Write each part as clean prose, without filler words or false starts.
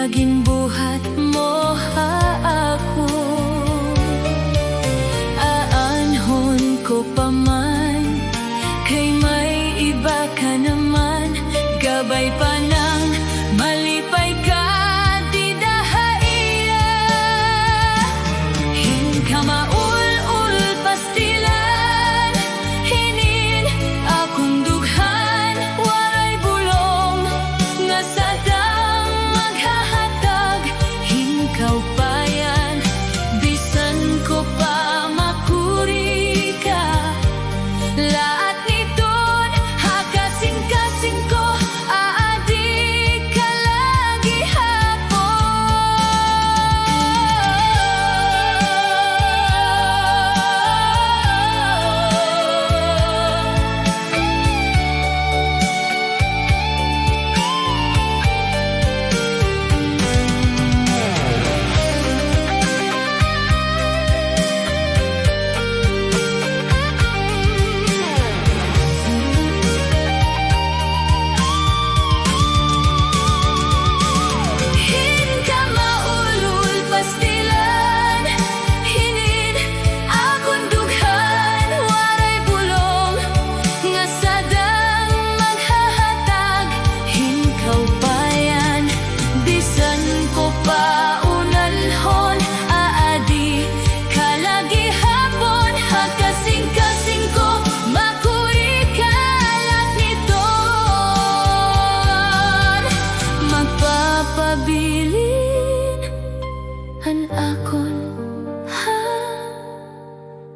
Naging buhat mo ako, aanhon ko pa man, kay may iba ka naman. Gabay pa ng malipay ka, di dahaiya. Hinka maul-ul pastilan, hinin akong dughan, waray bulong nga sadang maghahatag. Hinkaw pa yan, bisan ko pa makuri ka. Lahat niton hakasing-kasing ko, aadik ka lagi hapon. Hinka maulul pastilan, hinin akong dughan, waray bulong nga sadang maghahatag. Hinkaw pa yan, bisan ko pa unalhon, aadi ka lagi hapon. Hakasing-kasing ko, makuri ka lahat niton. Magpapabilin an akon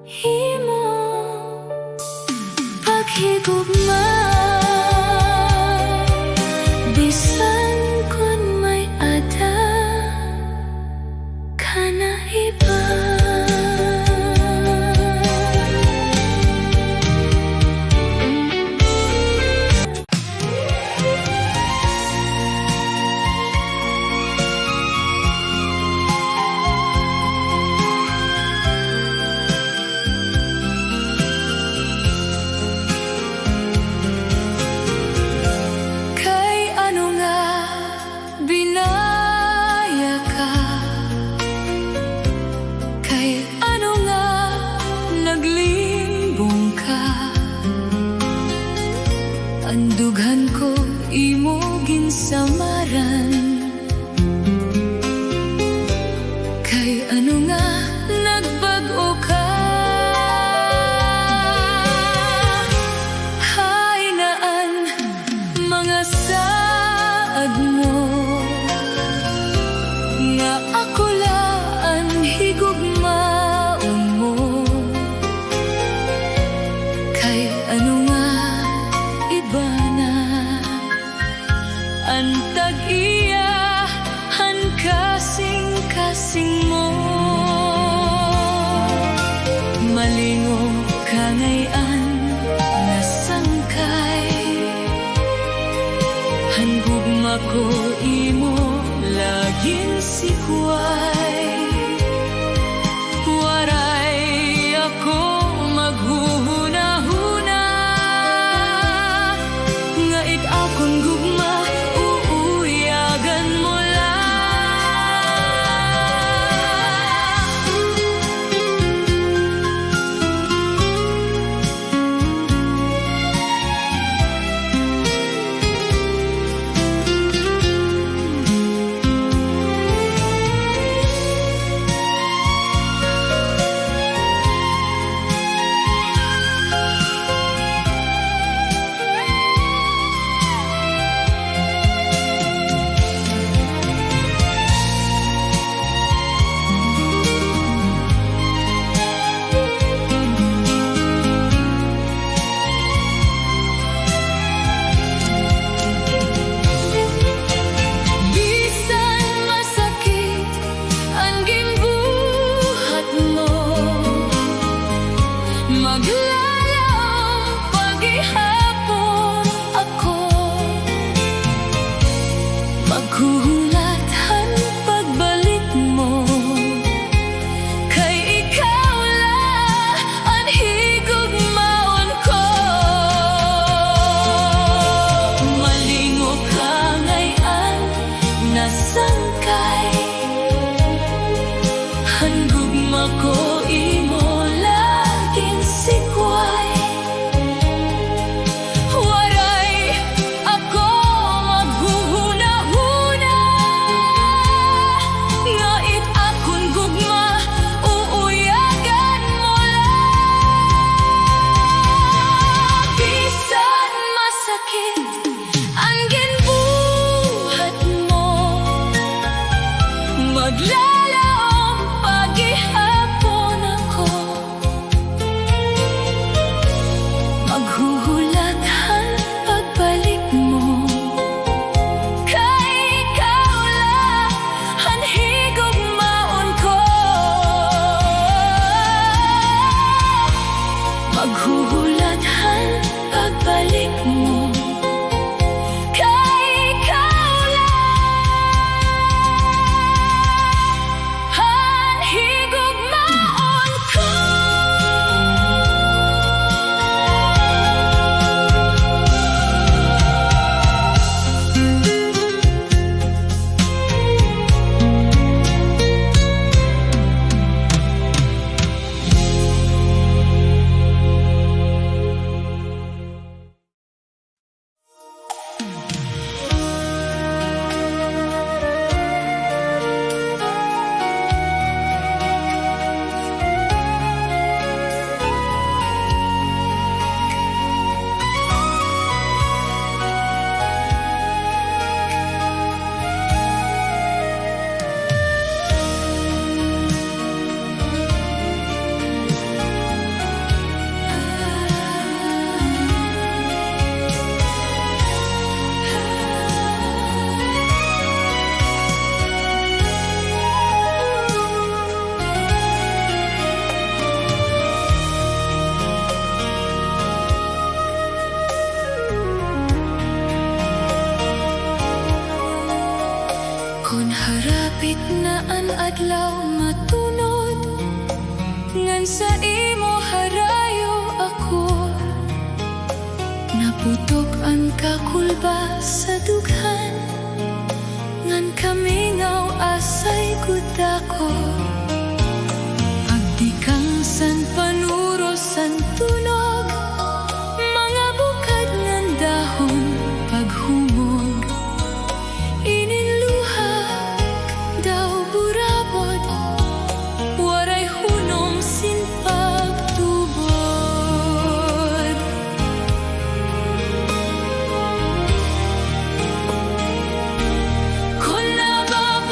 himo paghigugma, bisan kun may ada ka na iba. Kay ano nga binaya ka, kay ano nga naglimbong ka. Ang dughan ko imo ginsamaran, kay ano nga nagbag-o ka. Hainaan mga saad mo, nga ako laan higugmaon mo. Kay ano nga iba na ang tag-iya, ang kasing-kasing mo. Malingo ka ngayon nasangkay, hanggugma ko imo laging sikway. Waray ako maghuhuna-huna, nga ikaw kung gugma, uuyagan mo lang. sangkay. Hanggugma ko imo laging sikway. Waray ako maghuhuna-huna, ngait akong gugma uuyagan mo lang. Bisan masakit ang ginbuhat mo, maglalaom paghihapon ako, maghuhulaghan pagbalik mo. Kay ikaw lang ang higugmaon ko, maghuhulaghan pagbalik mo. Kay ikaw lang ang higugmaon ko. Kung harapit na ang adlaw matunod, ngan sa imo harayo ako, naputok ang kakulba sa dughan, ngan kamingaw asay gudako. Pagdikang san panuro san tunog, mga bukad ngan dahon paghumog. Ininluha daw burabot, waray hunom sin pagtubod. Kung nababalik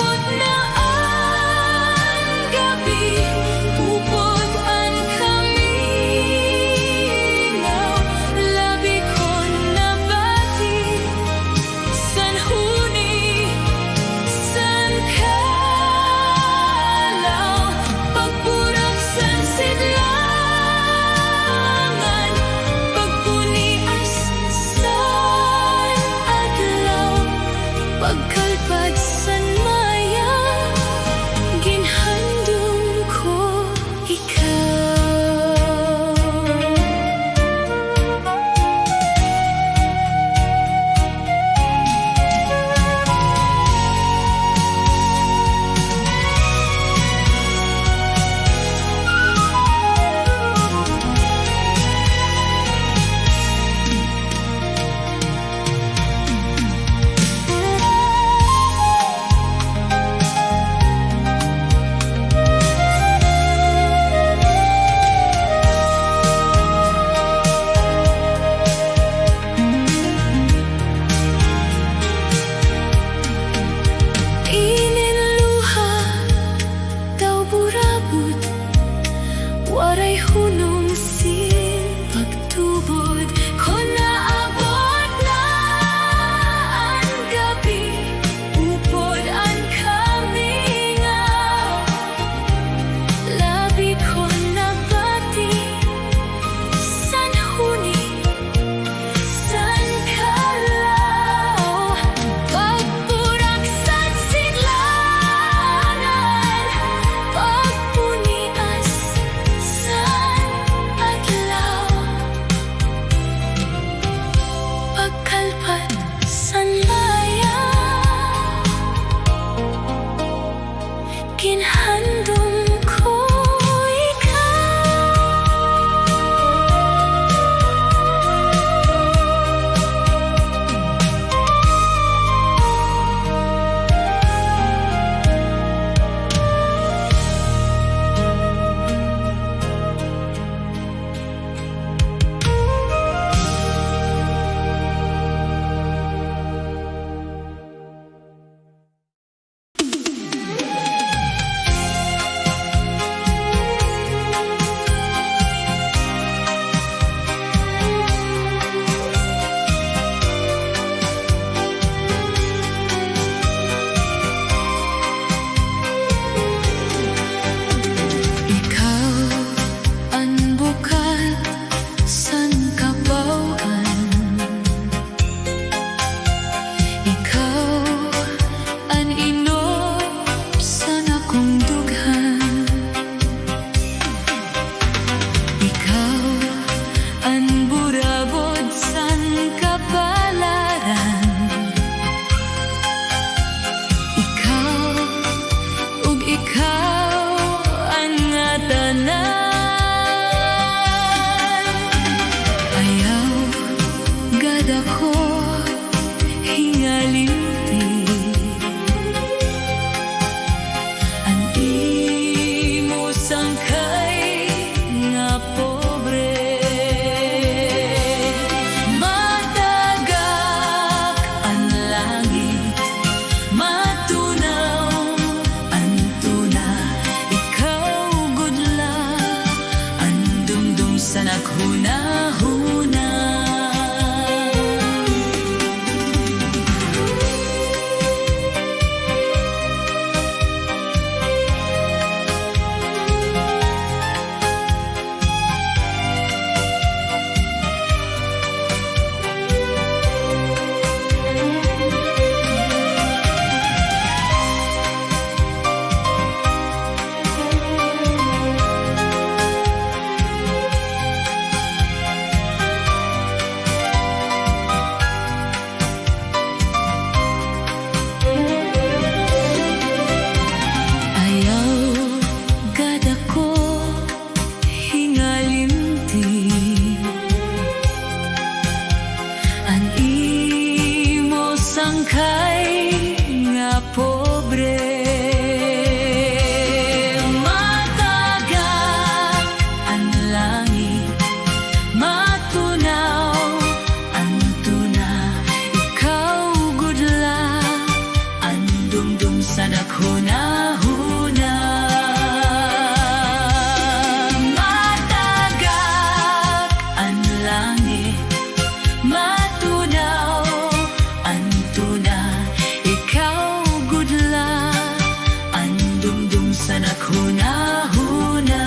Oktubre. Matagak ang langit, matunaw ang tuna, ikaw gudla ang dumdum sa naghuna-huna. Matagak ang langit, matunaw ang tuna, ikaw gudla ang dumdum sa naghuna-huna.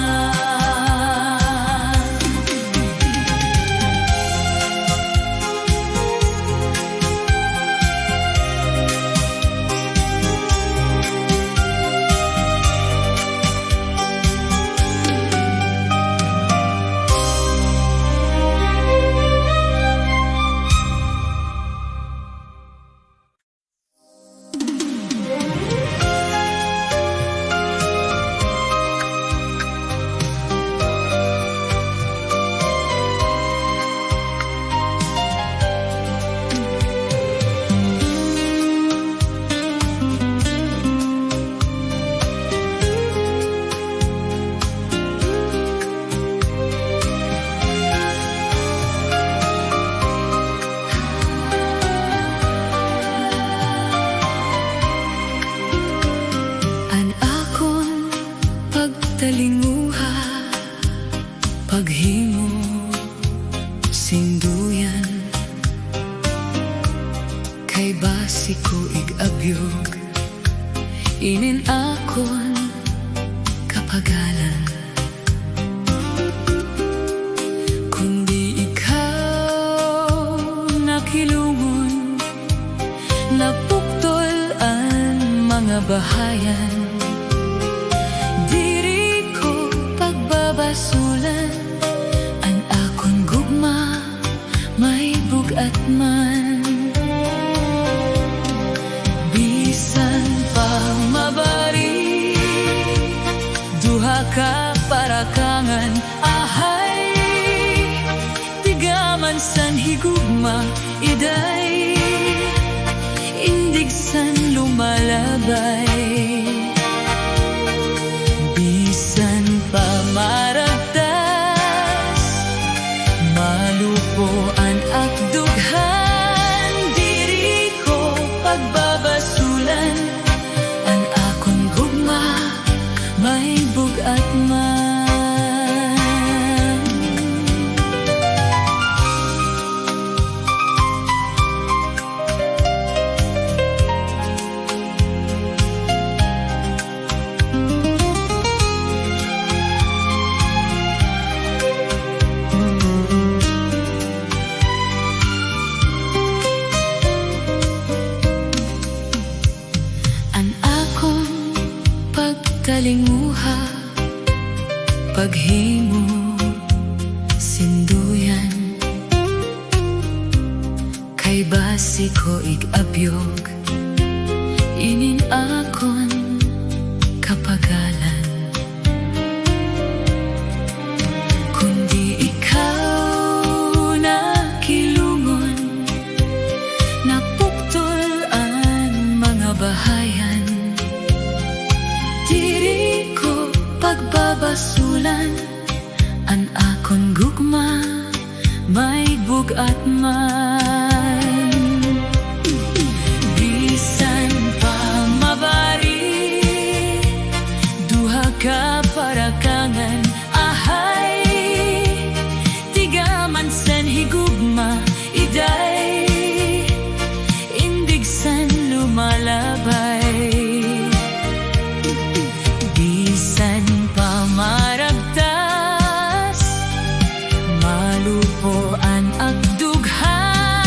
An akon pagtalinguha, paghimo sinduyan, kay basi ko igabyog, inin akon kapagalan. Kundi ikaw nakilungon, napuktol ang mga bahayan. Diri ko pagbabasulan, ang akon gugma may bugat man. Bisan pa mabari, duha ka parakangan, ahay tigaman san higugma, iday indig san lumalabay. Bisan pa maragtas, malupo ang akdughan, diri ko pagbabasulan, ang akong gugma may bugat man. Ang akong pagkalinguha, paghimo sinduyan, kay basi ko igabyog, inin akon kapagalan. Kundi ikaw nakilungon, napuktol ang mga bahayan. Diri ko pagbabasulan, ang akon gugma may bugat man. Bisan pa mabari, duha ka parakangan, ahay tigaman san higugma, iday indig san lumalabay. Bisan pa maragtas, malupo ang akdughan,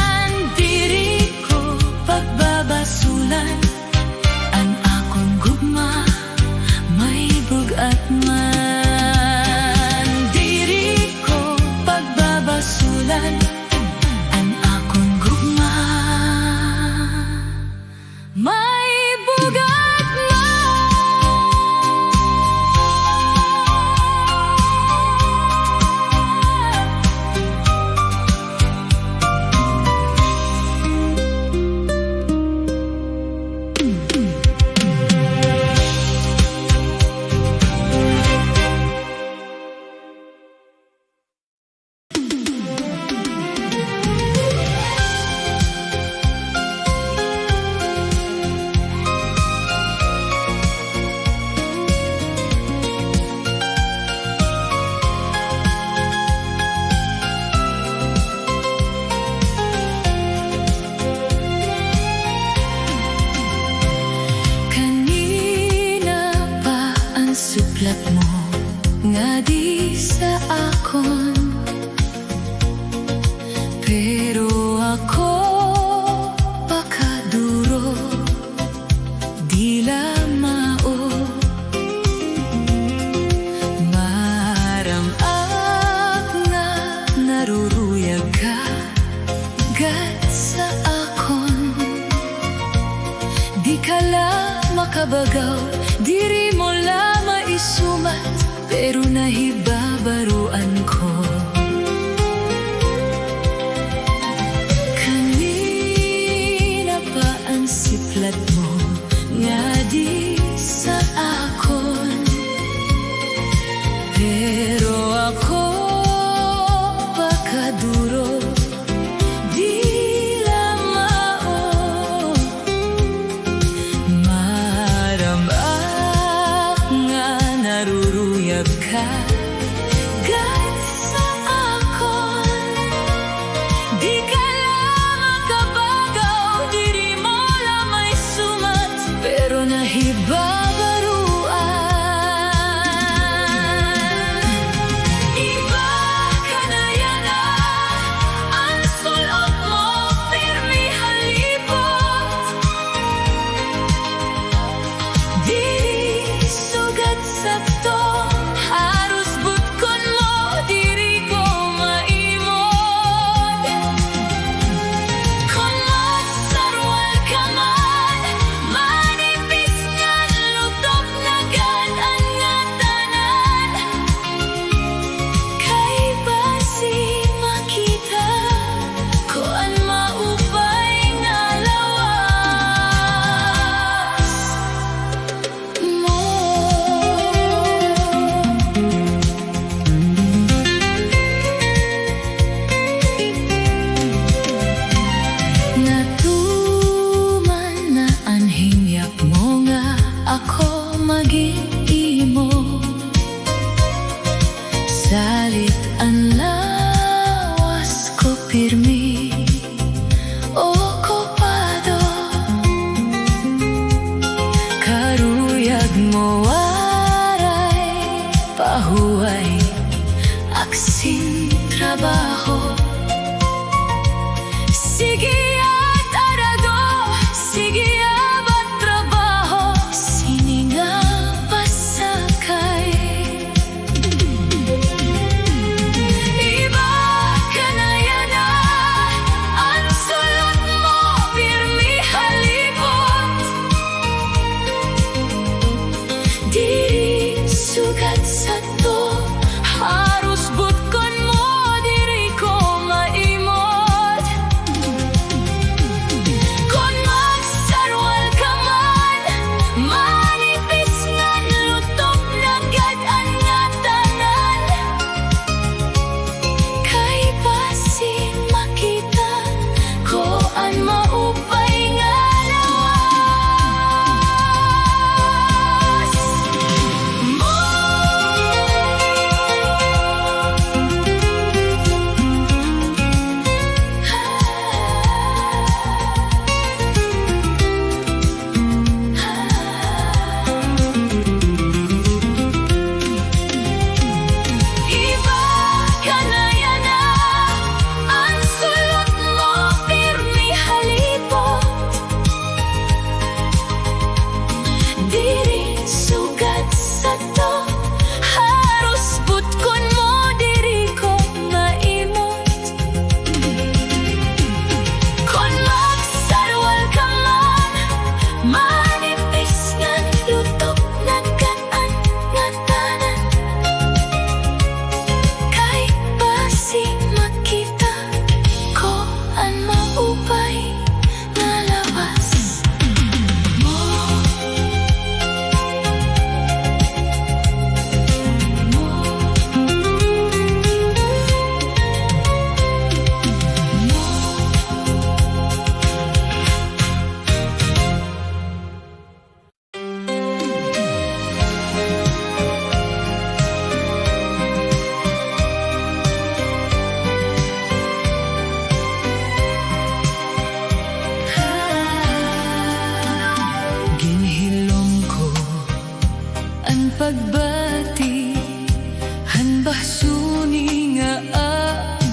suklat mo nga di sa akon. Pero ako pakaduro di lamao. Maram-ak nga naruruyag ka gat sa akon. Di ka la makabagaw, diri mo la maisumat, pero nahibabaruan ko. Kanina pa ang siplat mo nga di sa akon. Pero ako pakaduro di lamao. Maram-ak nga naruruyab ka gat sa akon. Di ka lang makabagaw, diri mo lang may sumat, pero nahibabaruan. Iba ka na yana, ang sulot mo pirmi halipot. Diri sugat sa to, haros butkon mo, diri ko maimod. Kung masarwal ka man, manipis nga lutop na gan-an nga tanan. Kay basi makita ko ang maupay nga lawas mo. Natuman na anhing yak mo nga ako maging imo. Salit ang lawas ko pirmi o kopado. Karuyag mo waray pahuway aksin trabaho. Sige at arado, sige abat trabaho, sininga pasakay. Iba ka na yana, ang sulot mo pirmi halipot. Diri sugat sa to, haros butkon mo, diri ko maimod. Kung magsarwal ka man, manipis nga lutop na gan-an nga tanan. Kay basi makita ko ang maupay nga lawas mo. Iba ka na yana, ang sulot mo pirmi halipot. Diri sugat sa to, haros butkon mo, diri ko maimot. Kung magsarwal ka man, manipis nga lutop na gan-an nga tanan. Kay basi makita ko ang maupay nga lawas mo. An pagbati hanbah suni nga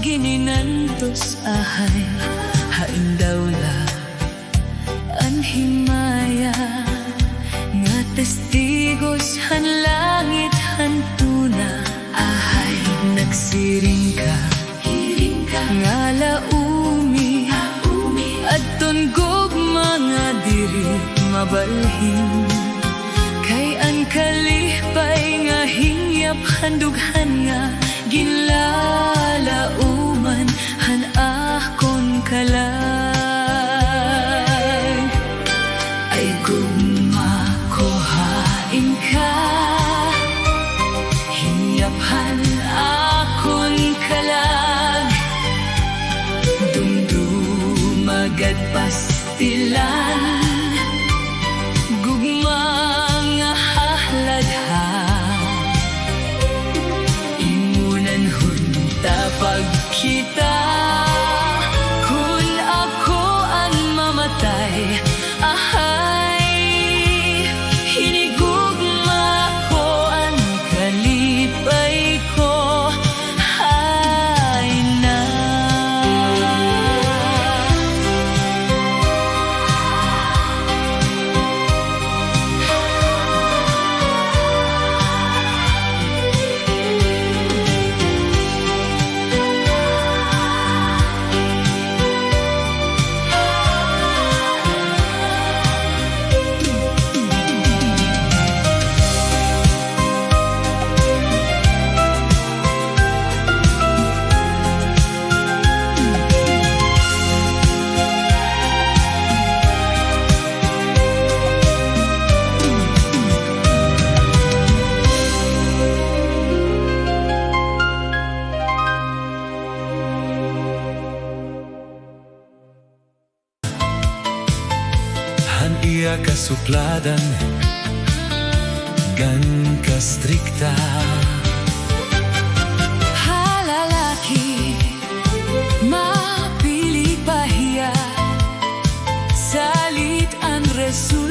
gininantos ahay haindawla an himaya nga testigos han langit han tuna ahay nagsiring ka nga laumi adton gugma nga diri mabalhin kay an kalipay nga hingyap handughan nga ginlalauman han akon kalag ay gumakohain ka hingyap han akon kalag dumdumagad pastilan gugma nga hahladha imunan hunta pagkita kun ako ang mamatay ahay hinigugma ko ang kalipay ko hay na. Han iya kasukladan gan kastrikta Halalaki mapili pahiya salit ang resulta